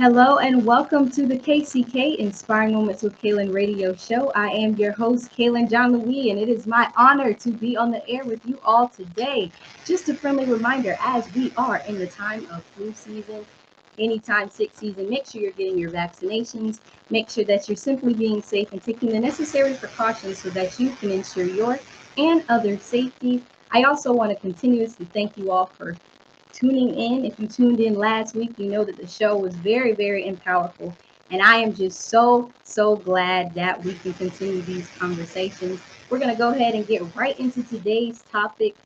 Hello and welcome to the KCK Inspiring Moments with Kaylin radio show. I am your host, Kaylin John Louis, and it is my honor to be on the air with you all today. Just a friendly reminder, as we are in the time of flu season, anytime sick season, make sure you're getting your vaccinations. Make sure that you're simply being safe and taking the necessary precautions so that you can ensure your and others' safety. I also want to continuously thank you all for tuning in. If you tuned in last week, you know that the show was very, very powerful. And I am just so glad that we can continue these conversations. We're going to go ahead and get right into today's topic.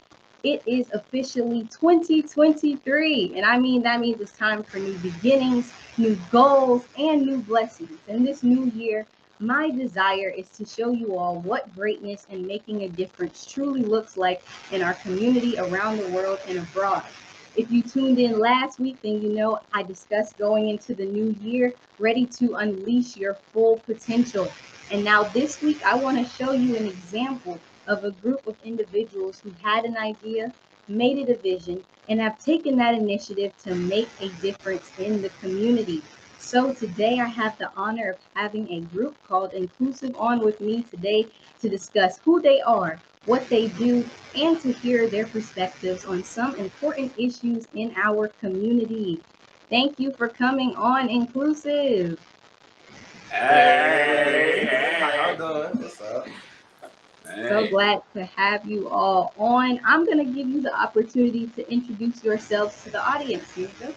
It is officially 2023. And I mean, that means it's time for new beginnings, new goals, and new blessings. And this new year, my desire is to show you all what greatness and making a difference truly looks like in our community, around the world, and abroad. If you tuned in last week, then you know I discussed going into the new year ready to unleash your full potential. And now this week, I want to show you an example of a group of individuals who had an idea, made it a vision, and have taken that initiative to make a difference in the community. So today I have the honor of having a group called Inclusive on with me today to discuss who they are, what they do, and to hear their perspectives on some important issues in our community. Thank you for coming on, Inclusive. Hey, how y'all doing? What's up? So glad to have you all on. I'm going to give you the opportunity to introduce yourselves to the audience. Nico.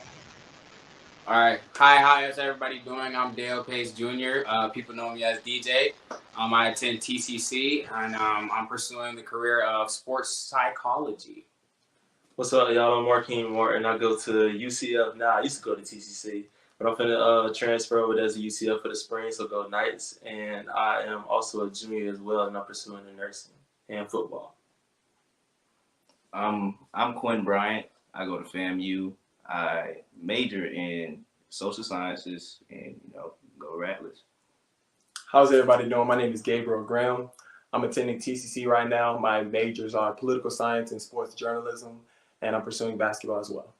All right. Hi, how's everybody doing? I'm Dale Pace Jr. People know me as DJ. I attend TCC, and I'm pursuing the career of sports psychology. What's up, y'all? I'm Markeem Martin. I go to UCF now. I used to go to TCC, but I'm finna transfer over as a UCF for the spring, so go Knights. And I am also a junior as well, and I'm pursuing the nursing and football. I'm Quinn Bryant. I go to FAMU. I major in social sciences and, go Rattlers. How's everybody doing? My name is Gabriel Graham. I'm attending TCC right now. My majors are political science and sports journalism, and I'm pursuing basketball as well.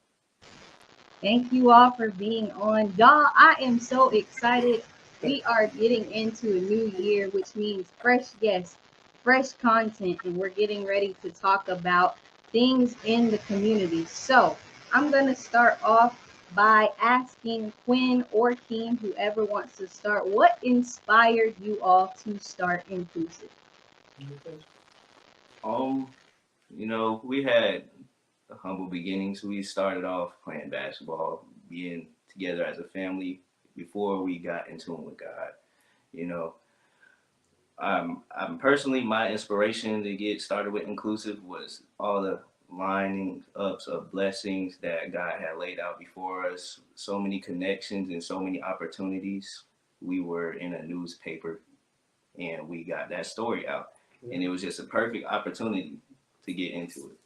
Thank you all for being on. Y'all, I am so excited. We are getting into a new year, which means fresh guests, fresh content, and we're getting ready to talk about things in the community. So I'm going to start off by asking Quinn or Keem, whoever wants to start, what inspired you all to start Inclusive? We had humble beginnings. We started off playing basketball, being together as a family before we got in tune with God. I'm personally, my inspiration to get started with Inclusive was all the lining ups of blessings that God had laid out before us, so many connections and so many opportunities. We were in a newspaper and we got that story out, and it was just a perfect opportunity to get into it.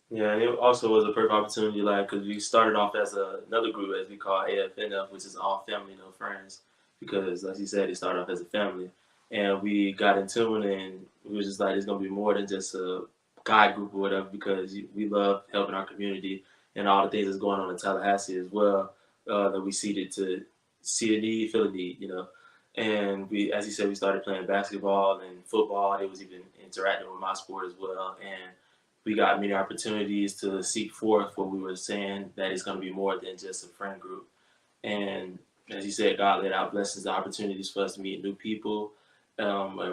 Yeah, and it also was a perfect opportunity, because we started off as another group, as we call AFNF, which is All Family No Friends, because, like you said, it started off as a family, and we got in tune, and we were just like, it's gonna be more than just a guide group or whatever, because we love helping our community and all the things that's going on in Tallahassee as well, that we seeded to see a need, feel a need, And we, as you said, we started playing basketball and football. It was even interacting with my sport as well. And we got many opportunities to seek forth what we were saying, that it's going to be more than just a friend group. And as you said, God laid out blessings and opportunities for us to meet new people.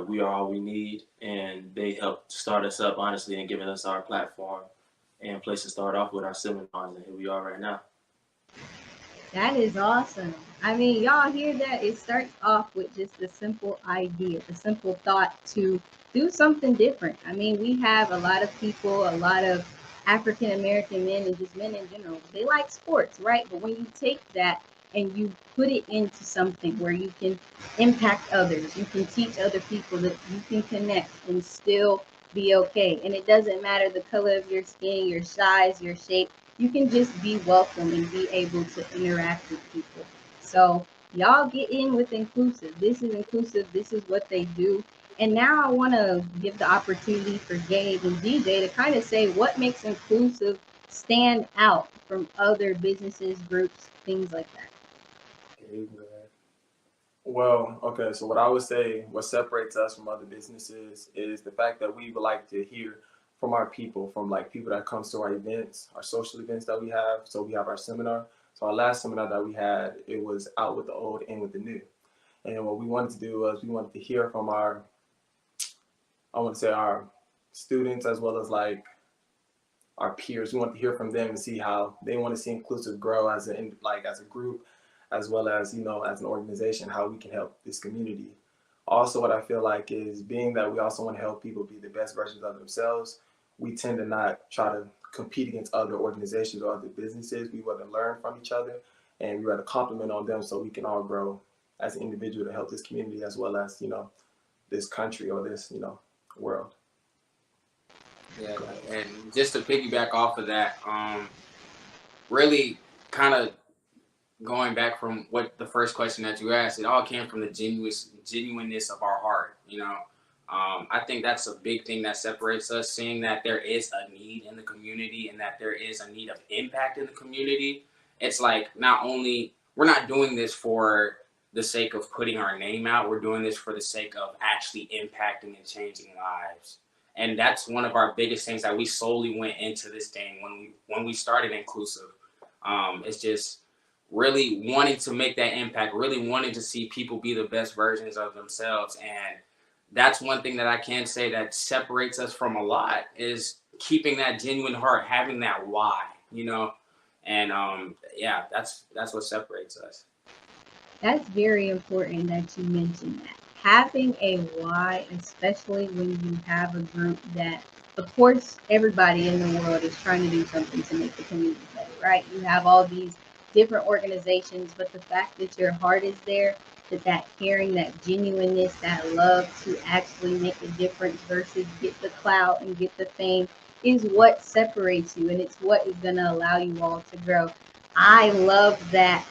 We are all we need. And they helped start us up, honestly, and giving us our platform and place to start off with our seminars. And here we are right now. That is awesome. I mean, y'all hear that? It starts off with just a simple idea, a simple thought to do something different. I mean, we have a lot of people, a lot of African American men and just men in general, they like sports, right? But when you take that and you put it into something where you can impact others, you can teach other people, that you can connect and still be okay. And it doesn't matter the color of your skin, your size, your shape. You can just be welcome and be able to interact with people. So y'all get in with inclusive. This is inclusive. This is what they do. And now I want to give the opportunity for Gabe and DJ to kind of say what makes inclusive stand out from other businesses, groups, things like that. Well, okay, so what I would say, what separates us from other businesses is the fact that we would like to hear from our people, from like people that comes to our events, our social events that we have. So we have our seminar. So our last seminar that we had, it was out with the old, in with the new. And what we wanted to do was we wanted to hear from our, I want to say our students as well as like our peers. We want to hear from them and see how they want to see inclusive grow as a as a group, as well as, you know, as an organization, how we can help this community. Also, what I feel like is being that we also want to help people be the best versions of themselves, we tend to not try to compete against other organizations or other businesses. We want to learn from each other and we want to compliment on them so we can all grow as an individual to help this community as well as, you know, this country or this, you know, world. Yeah, and just to piggyback off of that, really kind of going back from what the first question that you asked, it all came from the genuineness of our heart, you know. I think that's a big thing that separates us, seeing that there is a need in the community and that there is a need of impact in the community. It's like not only, we're not doing this for the sake of putting our name out, we're doing this for the sake of actually impacting and changing lives. And that's one of our biggest things that we solely went into this thing when we started Inclusive. It's just really wanting to make that impact, really wanting to see people be the best versions of themselves. And that's one thing that I can say that separates us from a lot is keeping that genuine heart, having that why, you know. And yeah, that's what separates us. That's very important that you mentioned that. Having a why, especially when you have a group that, of course, everybody in the world is trying to do something to make the community better, right? You have all these different organizations, but the fact that your heart is there, that caring, that genuineness, that love to actually make a difference versus get the clout and get the fame is what separates you, and it's what is going to allow you all to grow. I love that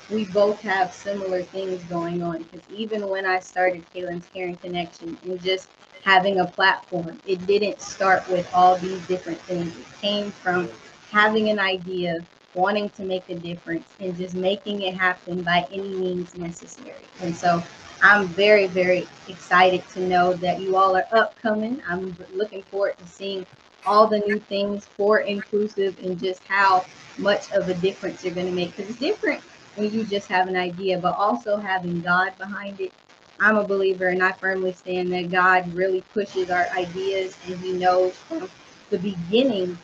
we both have similar things going on, because even when I started Kaylin's Caring Connection and just having a platform, it didn't start with all these different things. It came from having an idea, wanting to make a difference, and just making it happen by any means necessary. And so I'm very, very excited to know that you all are upcoming. I'm looking forward to seeing all the new things for Inclusive and just how much of a difference you're going to make, because it's different when you just have an idea, but also having God behind it. I'm a believer, and I firmly stand that God really pushes our ideas, and He knows from the beginning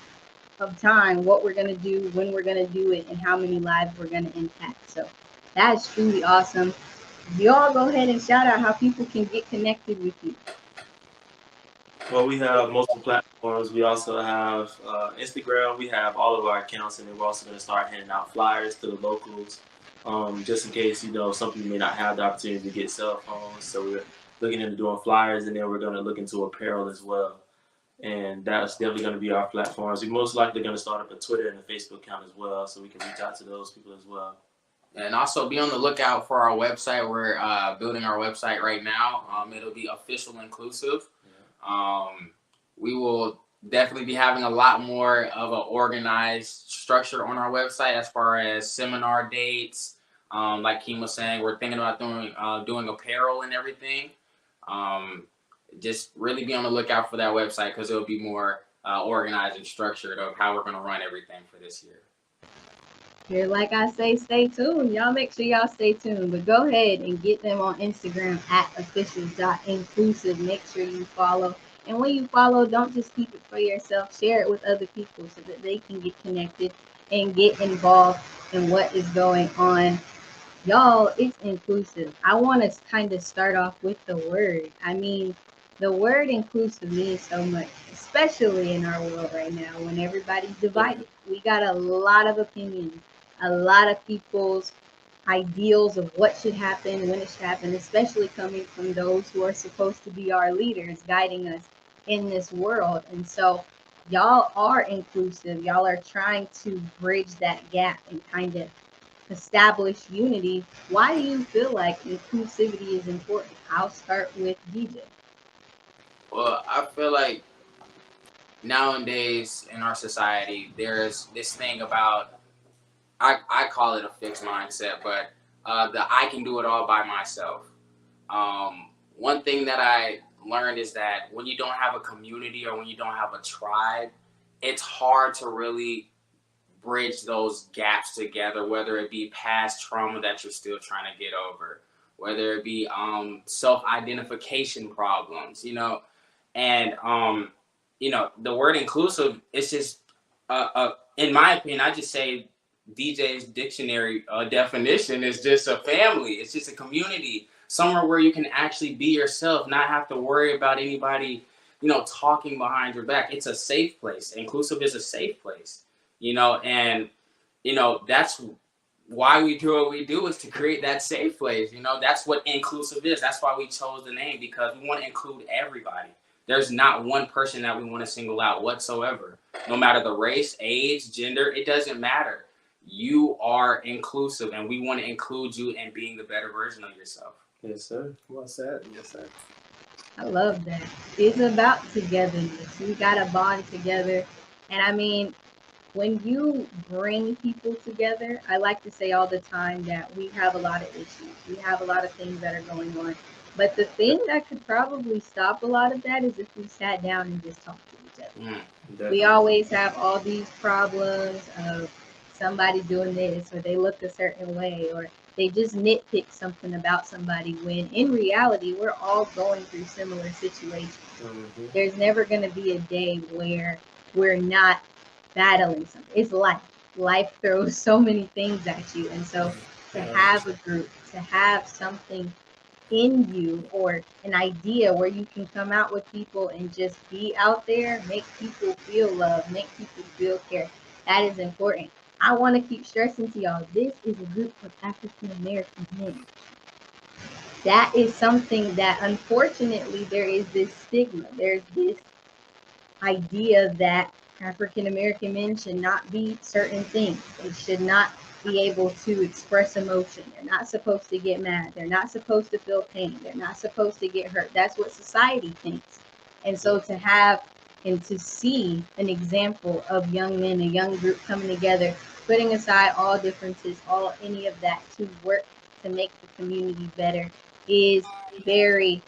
of time what we're going to do, when we're going to do it, and how many lives we're going to impact. So that's truly awesome. Y'all go ahead and shout out how people can get connected with you. Well, we have multiple platforms. We also have Instagram. We have all of our accounts, and then we're also going to start handing out flyers to the locals, just in case, you know, some people may not have the opportunity to get cell phones. So we're looking into doing flyers, and then we're going to look into apparel as well. And that's definitely going to be our platforms. We're most likely going to start up a Twitter and a Facebook account as well, so we can reach out to those people as well. And also be on the lookout for our website. We're building our website right now. It'll be Official Inclusive. We will definitely be having a lot more of an organized structure on our website as far as seminar dates. Like Keem was saying, we're thinking about doing apparel and everything. Just really be on the lookout for that website, because it'll be more organized and structured of how we're going to run everything for this year. Here, like I say, stay tuned. Y'all make sure y'all stay tuned. But go ahead and get them on Instagram at official.inclusive. Make sure you follow. And when you follow, don't just keep it for yourself. Share it with other people so that they can get connected and get involved in what is going on. Y'all, it's inclusive. I want to kind of start off with the word. I mean, The word inclusive means so much, especially in our world right now when everybody's divided. We got a lot of opinions, a lot of people's ideals of what should happen, when it should happen, especially coming from those who are supposed to be our leaders, guiding us in this world. And so, y'all are inclusive. Y'all are trying to bridge that gap and kind of establish unity. Why do you feel like inclusivity is important? I'll start with DJ. Well, I feel like nowadays in our society, there's this thing about, I call it a fixed mindset, but the I can do it all by myself. One thing that I learned is that when you don't have a community or when you don't have a tribe, it's hard to really bridge those gaps together, whether it be past trauma that you're still trying to get over, whether it be self-identification problems, and the word inclusive is just in my opinion, I just say DJ's dictionary definition is just a family. It's just a community, somewhere where you can actually be yourself, not have to worry about anybody, talking behind your back. It's a safe place. Inclusive is a safe place, and that's why we do what we do, is to create that safe place. That's what inclusive is. That's why we chose the name, because we want to include everybody. There's not one person that we want to single out whatsoever. No matter the race, age, gender, it doesn't matter. You are inclusive, and we want to include you in being the better version of yourself. Yes, sir. Well said. Yes, sir. I love that. It's about togetherness. We got to bond together. And I mean, when you bring people together, I like to say all the time that we have a lot of issues. We have a lot of things that are going on. But the thing that could probably stop a lot of that is if we sat down and just talked to each other. We always have all these problems of somebody doing this, or they look a certain way, or they just nitpick something about somebody, when in reality, we're all going through similar situations. Mm-hmm. There's never going to be a day where we're not battling something. It's life. Life throws so many things at you. And so to have a group, to have something in you, or an idea where you can come out with people and just be out there, make people feel love, make people feel care, that is important. I want to keep stressing to y'all, this is a group of African American men. That is something that, unfortunately, there is this stigma. There's this idea that African American men should not be certain things. They should not be able to express emotion. They're not supposed to get mad. They're not supposed to feel pain. They're not supposed to get hurt. That's what society thinks. And so to have and to see an example of young men, a young group coming together, putting aside all differences, any of that, to work to make the community better, is very,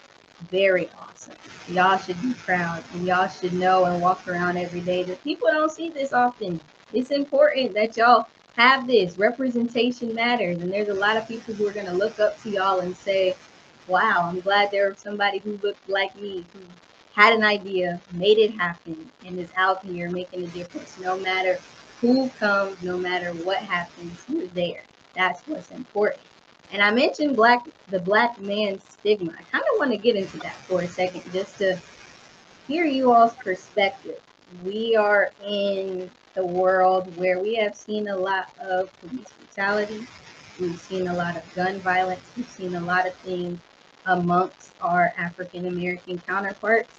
very awesome. Y'all should be proud, and y'all should know and walk around every day that people don't see this often. It's important that y'all have this. Representation matters, and there's a lot of people who are going to look up to y'all and say, wow, I'm glad there was somebody who looked like me, who had an idea, made it happen, and is out here making a difference. No matter who comes, no matter what happens, you're there. That's what's important. And I mentioned the black man stigma. I kind of want to get into that for a second, just to hear you all's perspective. We are in the world where we have seen a lot of police brutality. We've seen a lot of gun violence. We've seen a lot of things amongst our African American counterparts.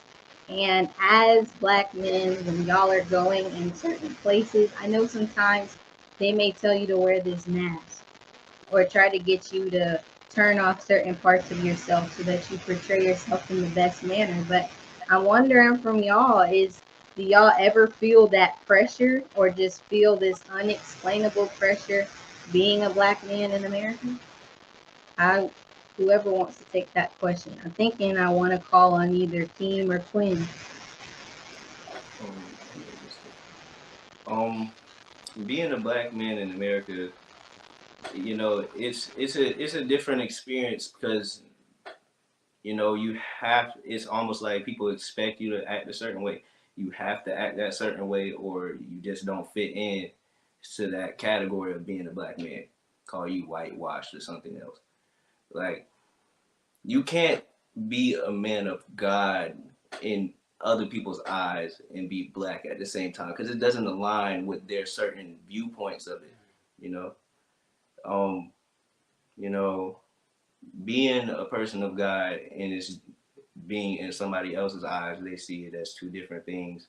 And as black men, when y'all are going in certain places, I know sometimes they may tell you to wear this mask, or try to get you to turn off certain parts of yourself so that you portray yourself in the best manner. But I'm wondering from y'all, do y'all ever feel that pressure, or just feel this unexplainable pressure being a black man in America? Whoever wants to take that question. I'm thinking I want to call on either Team or Quinn. Being a black man in America, it's a different experience, because it's almost like people expect you to act a certain way. You have to act that certain way, or you just don't fit in to that category of being a black man. Call you whitewashed or something else. Like, you can't be a man of God in other people's eyes and be black at the same time, because it doesn't align with their certain viewpoints of it, you know. You know, being a person of God and it's being in somebody else's eyes, they see it as two different things.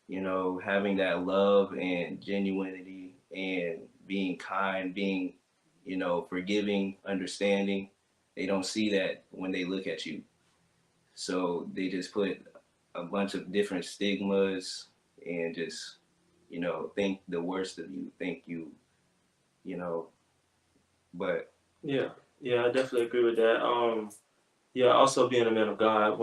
You know, having that love and genuinity and being kind, being, you know, forgiving, understanding, they don't see that when they look at you. So they just put a bunch of different stigmas and just, you know, think the worst of you, think you, you know, but Yeah, I definitely agree with that. Yeah, also being a man of God.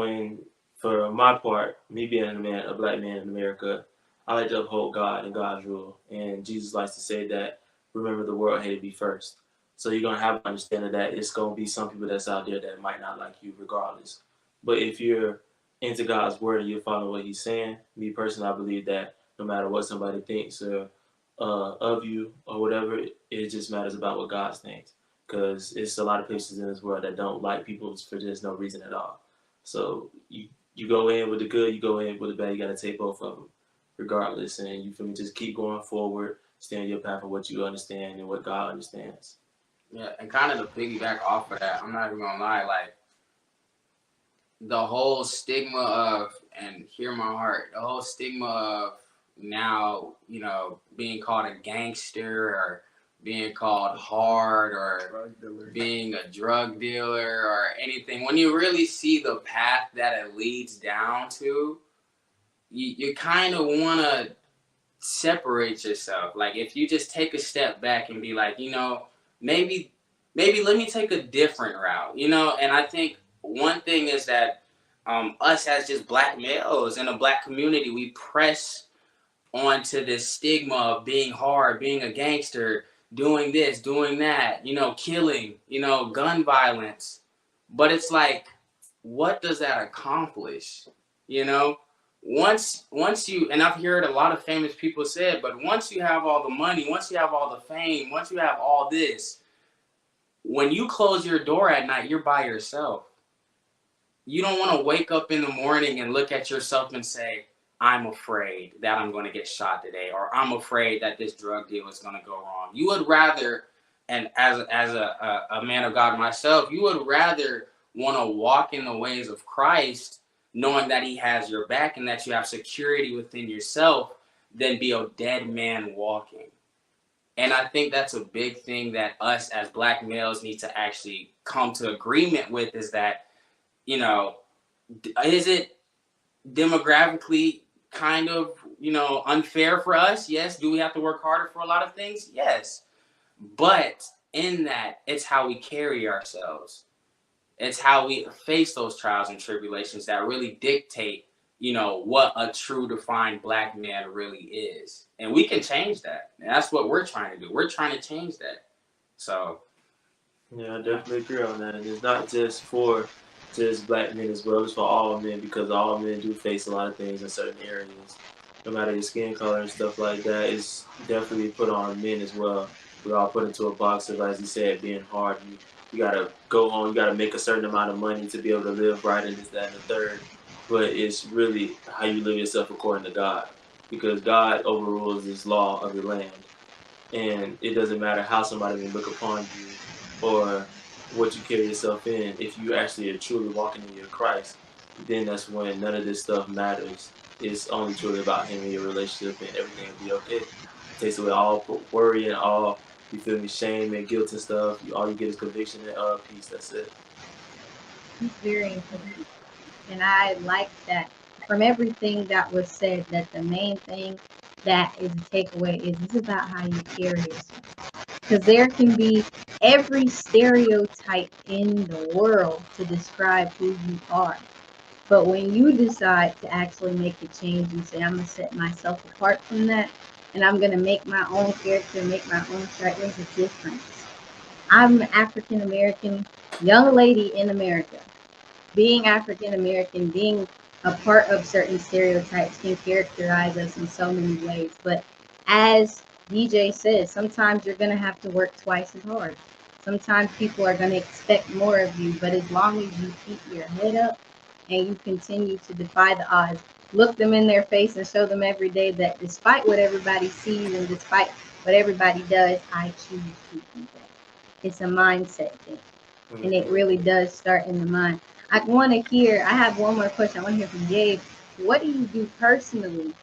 For my part, me being a black man in America, I like to uphold God and God's rule. And Jesus likes to say that, remember the world hated me first. So you're gonna have to understand that it's gonna be some people that's out there that might not like you regardless. But if you're into God's word and you're following what He's saying, me personally, I believe that no matter what somebody thinks of you or whatever, it just matters about what God thinks. Because it's a lot of places in this world that don't like people for just no reason at all. So you go in with the good, you go in with the bad. You got to take both of them, regardless. And you feel me? Just keep going forward, stay on your path of what you understand and what God understands. Yeah, and kind of to piggyback off of that, I'm not even gonna lie, like the whole stigma of, and hear my heart, the whole stigma of now, you know, being called a gangster or being called hard or being a drug dealer or anything, when you really see the path that it leads down to, you kind of want to separate yourself. Like if you just take a step back and be like, you know, maybe let me take a different route, you know. And I think one thing is that us as just black males in a black community, we press onto this stigma of being hard, being a gangster, doing this, doing that, you know, killing, you know, gun violence. But it's like, what does that accomplish? You know, once you, and I've heard a lot of famous people say it, but once you have all the money, once you have all the fame, once you have all this, when you close your door at night, you're by yourself. You don't want to wake up in the morning and look at yourself and say, I'm afraid that I'm going to get shot today, or I'm afraid that this drug deal is going to go wrong. You would rather, and as a man of God myself, you would rather want to walk in the ways of Christ, knowing that He has your back and that you have security within yourself, than be a dead man walking. And I think that's a big thing that us as black males need to actually come to agreement with, is that, you know, is it demographically kind of, you know, unfair for us? Yes. Do we have to work harder for a lot of things? Yes. But in that, it's how we carry ourselves. It's how we face those trials and tribulations that really dictate, you know, what a true defined black man really is. And we can change that. And that's what we're trying to do. We're trying to change that. So yeah, I definitely agree on that. And it's not just for just black men as well, it's for all men, because all men do face a lot of things in certain areas. No matter your skin color and stuff like that, it's definitely put on men as well. We're all put into a box of, as you said, being hard. You gotta go home, you gotta make a certain amount of money to be able to live right, and this, that, and the third. But it's really how you live yourself according to God, because God overrules this law of the land. And it doesn't matter how somebody may look upon you or what you carry yourself in. If you actually are truly walking in your Christ, then that's when none of this stuff matters. It's only truly about Him and your relationship, and everything will be okay. It takes away all worry and all, you feel me, shame and guilt and stuff. All you get is conviction and peace. That's it. It's very important. And I like that from everything that was said, that the main thing that is a takeaway is it's about how you carry yourself. Because there can be every stereotype in the world to describe who you are. But when you decide to actually make a change and say, I'm going to set myself apart from that, and I'm going to make my own character, make my own strike, there's a difference. I'm an African American young lady in America. Being African American, being a part of certain stereotypes can characterize us in so many ways. But as DJ says, sometimes you're going to have to work twice as hard. Sometimes people are going to expect more of you, but as long as you keep your head up and you continue to defy the odds, look them in their face and show them every day that despite what everybody sees and despite what everybody does, I choose to do that. It's a mindset thing, and it really does start in the mind. I want to hear, I have one more question. I want to hear from Gabe. What do you do personally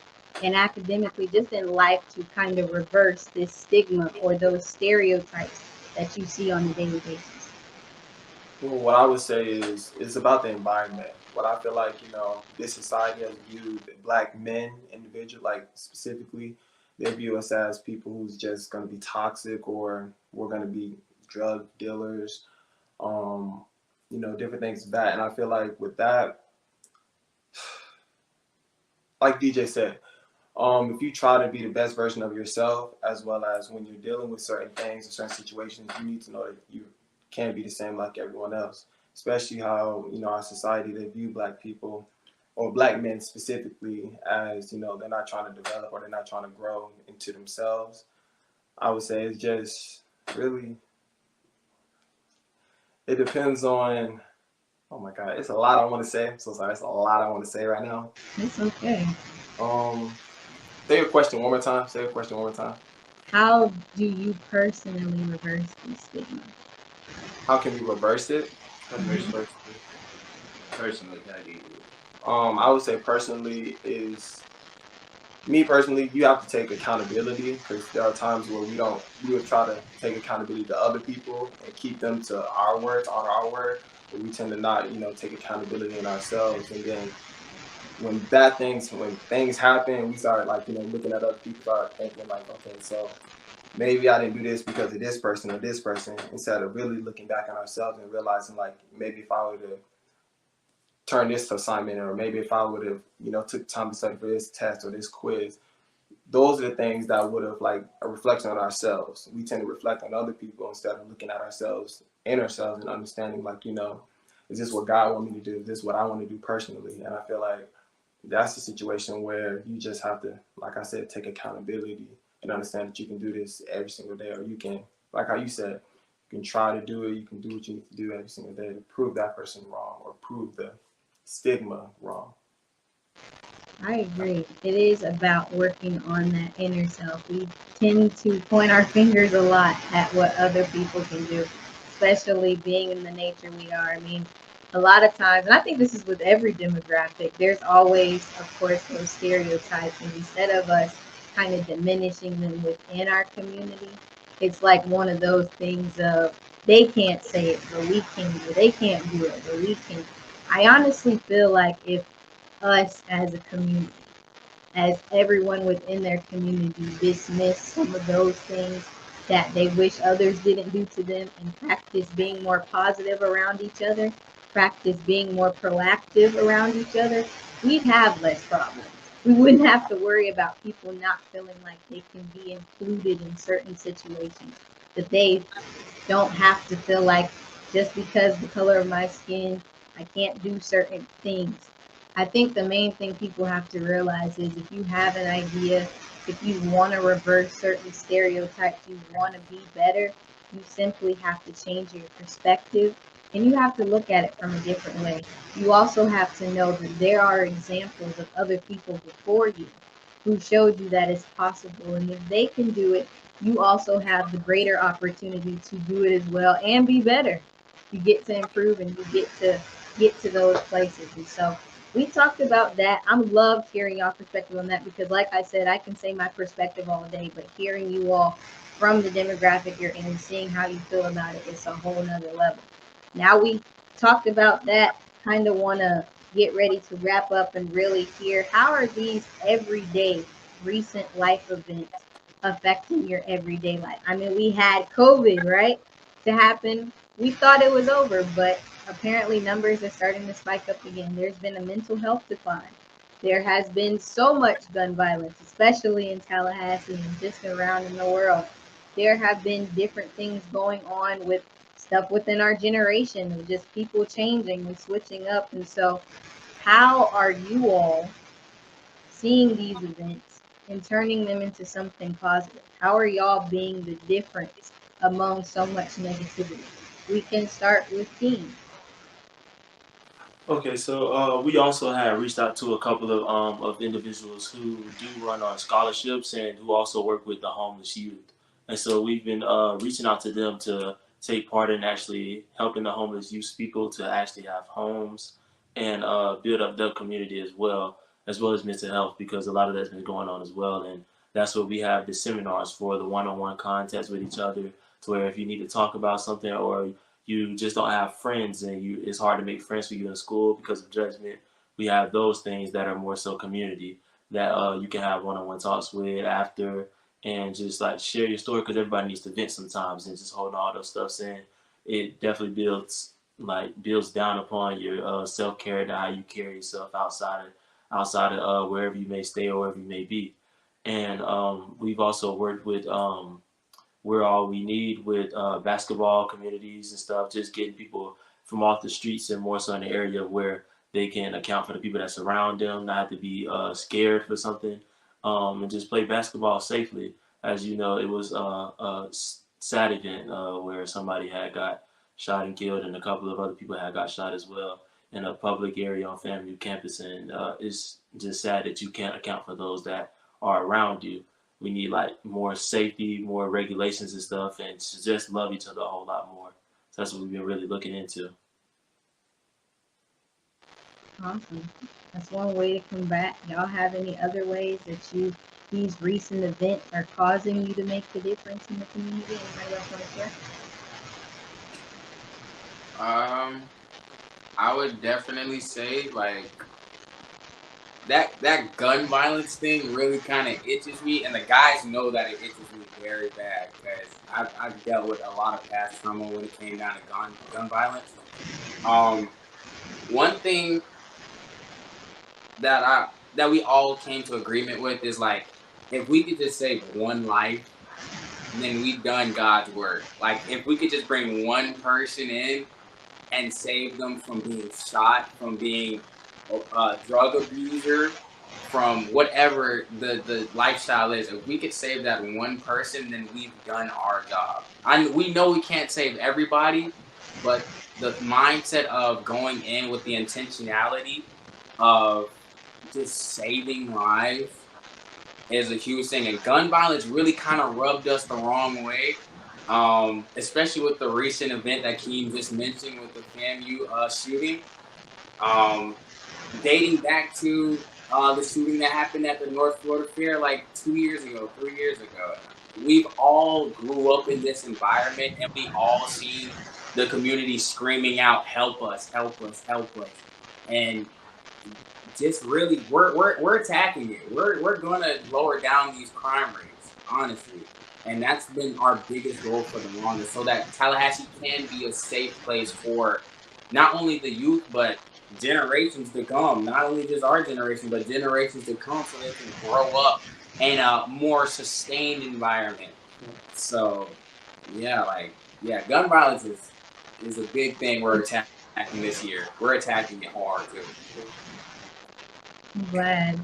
and academically, just in life, to kind of reverse this stigma or those stereotypes that you see on a daily basis? Well, what I would say is it's about the environment. What I feel like, this society has viewed black men, individual, like specifically, they view us as people who's just going to be toxic, or we're going to be drug dealers, different things like that. And I feel like with that, like DJ said, if you try to be the best version of yourself, as well as when you're dealing with certain things or certain situations, you need to know that you can't be the same like everyone else. Especially how, our society, they view black people, or black men specifically, as, they're not trying to develop, or they're not trying to grow into themselves. I would say it's just really, it depends on, oh my God, it's a lot I want to say. I'm so sorry, it's a lot I want to say right now. It's okay. Say your question one more time. How do you personally reverse this stigma? How can we reverse it? Personally, how do you do it? I would say personally, you have to take accountability, because there are times where we would try to take accountability to other people and keep them to our words, honor our word, but we tend to not, take accountability in ourselves. And then when things happen, we start looking at other people, start thinking like, okay, so maybe I didn't do this because of this person or this person, instead of really looking back on ourselves and realizing like, maybe if I would have turned this assignment, or maybe if I would have, took time to study for this test or this quiz, those are the things that would have like a reflection on ourselves. We tend to reflect on other people instead of looking at ourselves and understanding like, is this what God want me to do? Is this what I want to do personally? And I feel like that's the situation where you just have to, like I said, take accountability and understand that you can do this every single day, or you can, like how you said, you can try to do it. You can do what you need to do every single day to prove that person wrong, or prove the stigma wrong. I agree. It is about working on that inner self. We tend to point our fingers a lot at what other people can do, especially being in the nature we are. I mean, a lot of times, and I think this is with every demographic, there's always, of course, those stereotypes. And instead of us kind of diminishing them within our community, it's like one of those things of they can't say it, but we can do it. They can't do it, but we can. I honestly feel like if us as a community, as everyone within their community, dismiss some of those things that they wish others didn't do to them, and practice being more positive around each other, practice being more proactive around each other, we'd have less problems. We wouldn't have to worry about people not feeling like they can be included in certain situations, that they don't have to feel like just because the color of my skin, I can't do certain things. I think the main thing people have to realize is if you have an idea, if you want to reverse certain stereotypes, you want to be better, you simply have to change your perspective, and you have to look at it from a different way. You also have to know that there are examples of other people before you who showed you that it's possible. And if they can do it, you also have the greater opportunity to do it as well and be better. You get to improve, and you get to those places. And so we talked about that. I loved hearing y'all perspective on that, because like I said, I can say my perspective all day, but hearing you all from the demographic you're in and seeing how you feel about it is a whole nother level. Now we talked about that, kind of want to get ready to wrap up and really hear, how are these everyday recent life events affecting your everyday life? I mean, we had COVID, right, to happen. We thought it was over, but apparently numbers are starting to spike up again. There's been a mental health decline. There has been so much gun violence, especially in Tallahassee and just around in the world. There have been different things going on with stuff within our generation, of just people changing and switching up. And so how are you all seeing these events and turning them into something positive? How are y'all being the difference among so much negativity? We can start with Dean. Okay, so we also have reached out to a couple of individuals who do run on scholarships and who also work with the homeless youth. And so we've been reaching out to them to take part in actually helping the homeless youth people to actually have homes and build up their community as well as mental health, because a lot of that's been going on as well. And that's what we have the seminars for, the one-on-one contacts with each other, to where if you need to talk about something or you just don't have friends and it's hard to make friends for you in school because of judgment. We have those things that are more so community that you can have one-on-one talks with after and just like share your story, because everybody needs to vent sometimes, and just holding all those stuffs in, it definitely builds down upon your self-care and how you carry yourself outside of wherever you may stay or wherever you may be. And we've also worked with we're all we need with basketball communities and stuff, just getting people from off the streets and more so in the area where they can account for the people that surround them, not have to be scared for something, and just play basketball safely. As you know, it was a sad event where somebody had got shot and killed, and a couple of other people had got shot as well in a public area on FAMU campus. And it's just sad that you can't account for those that are around you. We need like more safety, more regulations and stuff, and to just love each other a whole lot more. So that's what we've been really looking into. Awesome. That's one way to combat. Y'all have any other ways that these recent events are causing you to make the difference in the community? Anybody else want to share? I would definitely say like that gun violence thing really kind of itches me, and the guys know that it itches me very bad because I've dealt with a lot of past trauma when it came down to gun violence. One thing that we all came to agreement with is like, if we could just save one life, then we've done God's work. Like if we could just bring one person in and save them from being shot, from being a drug abuser, from whatever the lifestyle is, if we could save that one person, then we've done our job. We know we can't save everybody, but the mindset of going in with the intentionality of just saving lives is a huge thing. And gun violence really kind of rubbed us the wrong way, especially with the recent event that Keem just mentioned with the FAMU shooting. Dating back to the shooting that happened at the North Florida Fair like 3 years ago. We've all grew up in this environment, and we all seen the community screaming out, "Help us, help us, help us!" And just really, we're attacking it. We're going to lower down these crime rates, honestly. And that's been our biggest goal for the longest, so that Tallahassee can be a safe place for not only the youth, but generations to come. Not only just our generation, but generations to come, so they can grow up in a more sustained environment. So, gun violence is a big thing we're attacking this year. We're attacking it hard, too. I'm glad.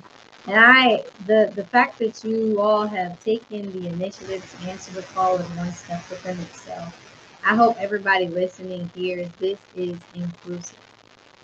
And the fact that you all have taken the initiative to answer the call is one step within itself. I hope everybody listening hears this is inclusive.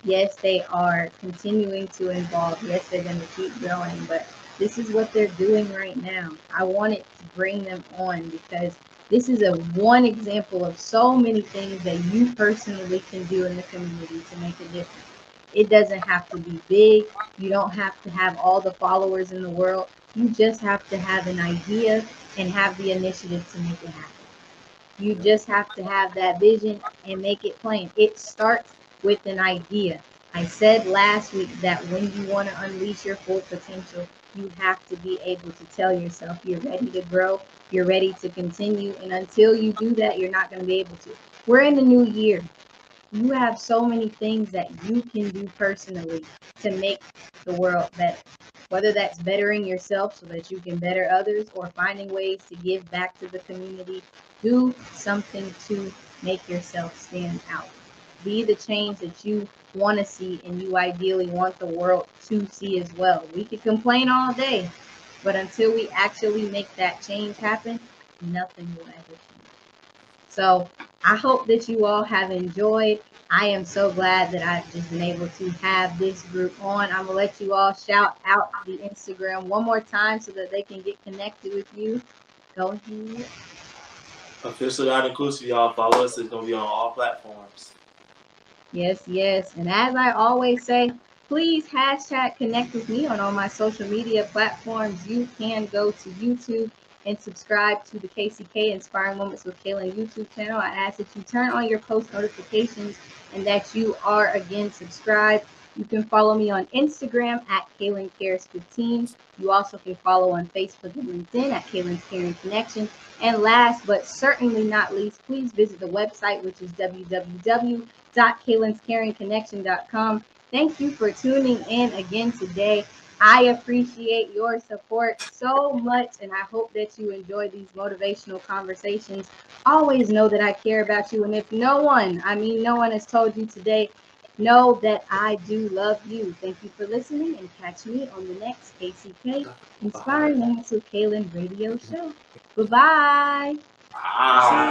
Yes, they are continuing to involve. Yes, they're going to keep growing, but this is what they're doing right now. I wanted to bring them on because this is one example of so many things that you personally can do in the community to make a difference. It doesn't have to be big. You don't have to have all the followers in the world. You just have to have an idea and have the initiative to make it happen. You just have to have that vision and make it plain. It starts with an idea. I said last week that when you want to unleash your full potential, you have to be able to tell yourself you're ready to grow, you're ready to continue. And until you do that, you're not going to be able to. We're in the new year. You have so many things that you can do personally to make the world better. Whether that's bettering yourself so that you can better others, or finding ways to give back to the community, do something to make yourself stand out. Be the change that you want to see and you ideally want the world to see as well. We could complain all day, but until we actually make that change happen, nothing will ever change. So I hope that you all have enjoyed. I am so glad that I've just been able to have this group on. I'm gonna let you all shout out the Instagram one more time so that they can get connected with you. Go ahead. Official Not Inclusive, y'all. Follow us. It's going to be on all platforms. Yes, yes. And as I always say, please hashtag connect with me on all my social media platforms. You can go to YouTube and subscribe to the KCK Inspiring Moments with Kaylin YouTube channel. I ask that you turn on your post notifications and that you are again subscribed. You can follow me on Instagram at Kaylin Cares 15. You also can follow on Facebook and LinkedIn at Kaylin's Caring Connection. And last but certainly not least, please visit the website, which is www.kaylinscaringconnection.com. Thank you for tuning in again today. I appreciate your support so much, and I hope that you enjoy these motivational conversations. Always know that I care about you, and if no one has told you today, know that I do love you. Thank you for listening, and catch me on the next KCK Inspiring Moments with Kaylin radio show. Bye-bye. Wow.